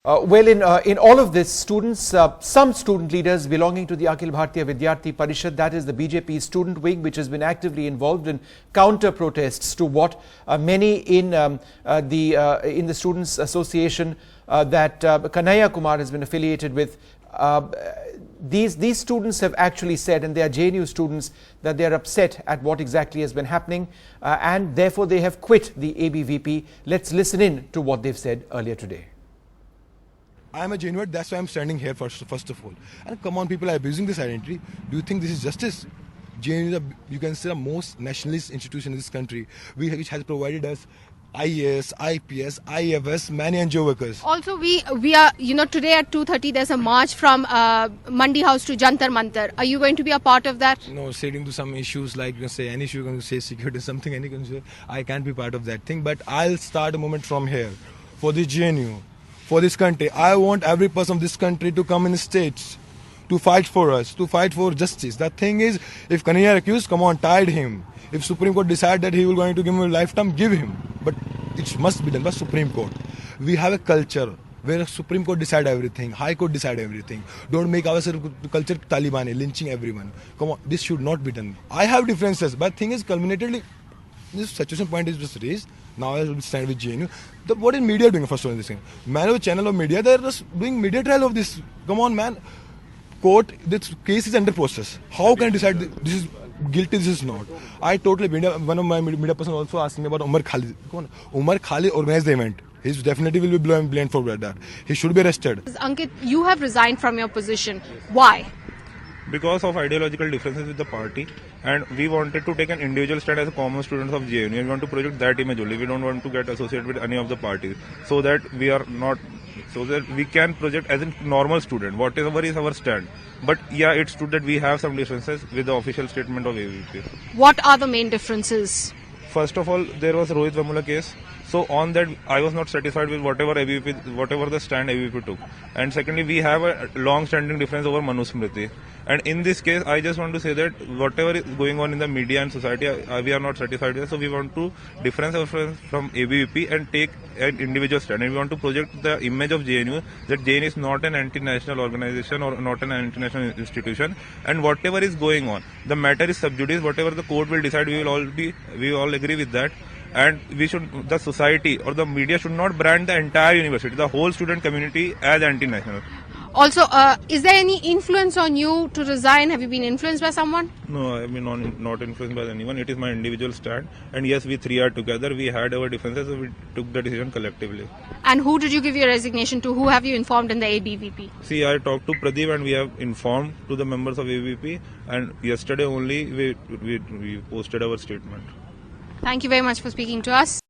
In all of this, some student leaders belonging to the Akhil Bharatiya Vidyarthi Parishad, that is the BJP student wing, which has been actively involved in counter protests to what many in the Students Association that Kanhaiya Kumar has been affiliated with. These students have actually said, and they are JNU students, that they are upset at what exactly has been happening, and therefore they have quit the ABVP. Let's listen in to what they've said earlier today. I am a JNU, that's why I'm standing here first of all. And come on, people are abusing this identity. Do you think this is justice? JNU is, you can say, the most nationalist institution in this country, which has provided us IAS, IPS, IFS, many NGO workers. Also, we are, today at 2:30 there's a march from Mandi House to Jantar Mantar. Are you going to be a part of that? No, stating to some issues like, you can say, any issue, you can say security, something, any can say, I can't be part of that thing. But I'll start a movement from here for the JNU. For this country, I want every person of this country to come in the states to fight for us, to fight for justice. The thing is, if Kanhaiya accused, come on, tied him. If Supreme Court decide that he will going to give him a lifetime, give him. But it must be done by Supreme Court. We have a culture where Supreme Court decide everything, High Court decide everything. Don't make our culture Taliban, lynching everyone. Come on, this should not be done. I have differences, but thing is, culminatedly, this saturation point is just raised. Now I will stand with JNU. What is media doing first of all this thing? Man of channel of media, they are just doing media trial of this. Come on, man. Court, this case is under process. How can I decide this is guilty, this is not? I totally, one of my media person also asked me about Umar Khalid. Come on, Umar Khalid organized the event. He definitely will be blamed for that. He should be arrested. Ankit, you have resigned from your position. Why? Because of ideological differences with the party, and we wanted to take an individual stand as a common students of JNU. We want to project that image only. We don't want to get associated with any of the parties, so that we can project as a normal student, whatever is our stand. But yeah, it's true that we have some differences with the official statement of ABVP. What are the main differences? First of all, there was Rohit Vemula case. So on that, I was not satisfied with whatever the stand ABVP took. And secondly, we have a long-standing difference over Manusmriti. And in this case, I just want to say that whatever is going on in the media and society, we are not satisfied with. So we want to difference ourselves from ABVP and take an individual stand. And we want to project the image of JNU, that JNU is not an anti-national organization or not an anti-national institution. And whatever is going on, the matter is sub judice. Whatever the court will decide, we all agree with that. And the society or the media should not brand the entire university, the whole student community, as anti-national. Also, is there any influence on you to resign? Have you been influenced by someone? No, I have been not influenced by anyone. It is my individual stand. And yes, we three are together. We had our differences, so we took the decision collectively. And who did you give your resignation to? Who have you informed in the ABVP? See, I talked to Pradeep and we have informed to the members of ABVP. And yesterday only we posted our statement. Thank you very much for speaking to us.